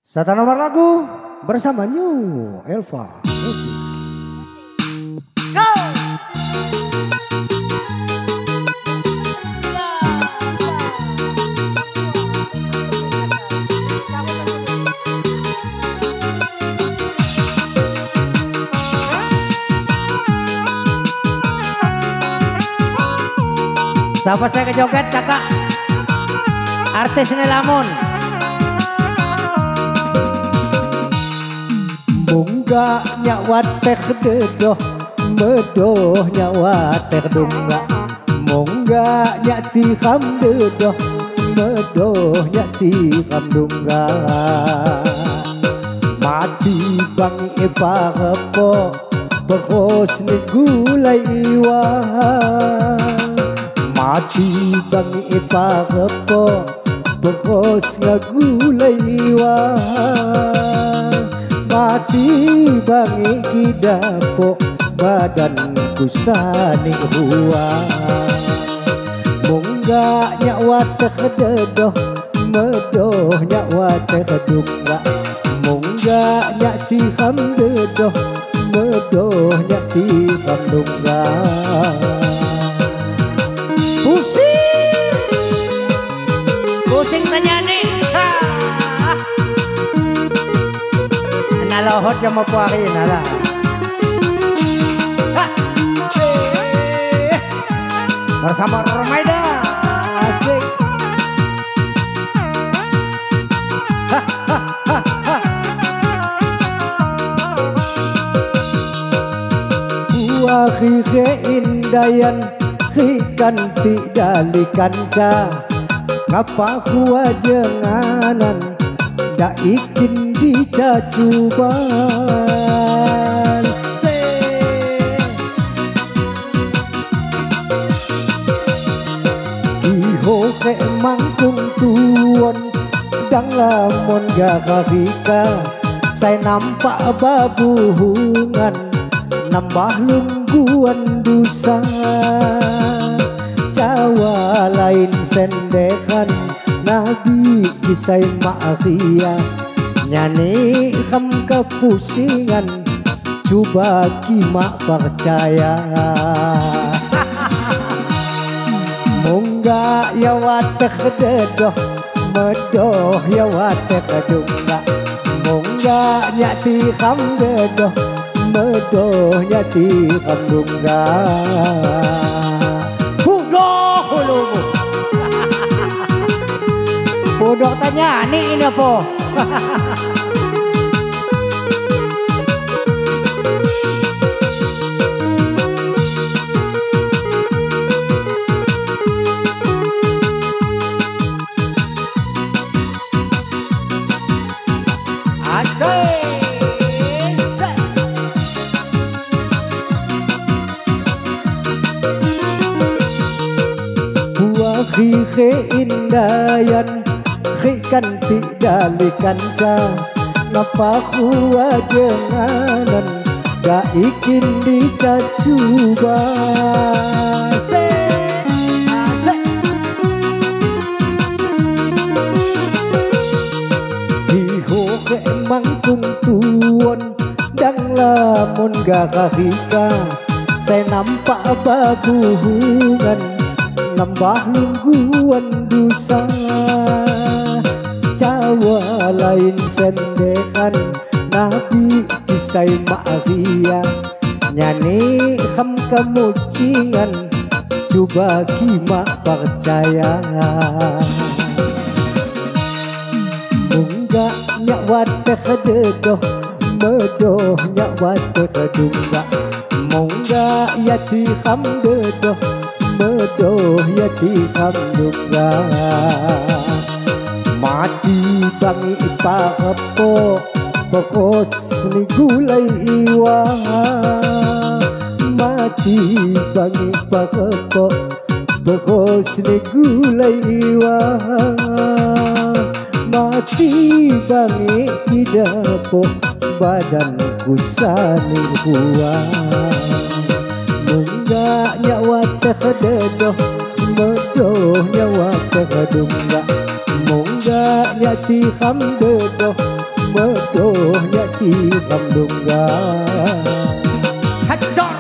Satu nomor lagu bersama New Elva Music. Go! Sahabat saya kejoget kakak artis Nelamun. Munggah nyawa teh dedoh medoh nyawa teh dunga. Munggah nyati ham dedoh medoh nyati ham dunga. Mati bang eva hepo bekos ni gulai iwa. Mati bang eva hepo bekos ngagulai iwa. Mati bangi kidapo badanku saning hua. Munggah nyawa teh dedoh medoh nyawa teh dunga. Munggah nyati ham dedoh medoh nyati ham dunga. Pusing tanya nih. Nalohot yang mau puarin ala. Bersama Romaida asik. Buahi keindayan hikan tidalikan ka. Ngapa huwa jenganan da ikin dicacuban. Iho ke mangkung tuon dang lamon gakabika. Saya nampak babuhungan nambah lungguan dusa. Jawa lain sendekan Nabi kisah Maria. Nyani ham kepusingan coba kimak percaya. Munggah ya wateh dedoh medoh ya wateh dunga. Munggah nyati ham dedoh medoh nyati ham dunga. Bodoh tanya ini apa? Buah keindayan hikan tidalikan ka. Ngapa kuwa jenganan ga ikin dicacuba. Iho ke mangkung tuon dang lamun gakahika. Saya nampak babuhungan nambah lungguan dusa. Jawa lain sendekan Nabi kisah Maria. Nyani ham kemucingan coba kimak percaya. Munggah nyawa teh dedoh medoh nyawa teh dunga. Munggah yati ham dedoh medoh yati ham dunga. Mati bangi ipahepo bekos ni gulai iwa. Mati bangi ipahepo bekos ni gulai iwa. Mati bangi kidapo badanku saning hua. Munggah nyawa teh dedoh medoh nyawa teh dunga. Munggah nyati ham dedoh Medohnya di Bandung. Hacor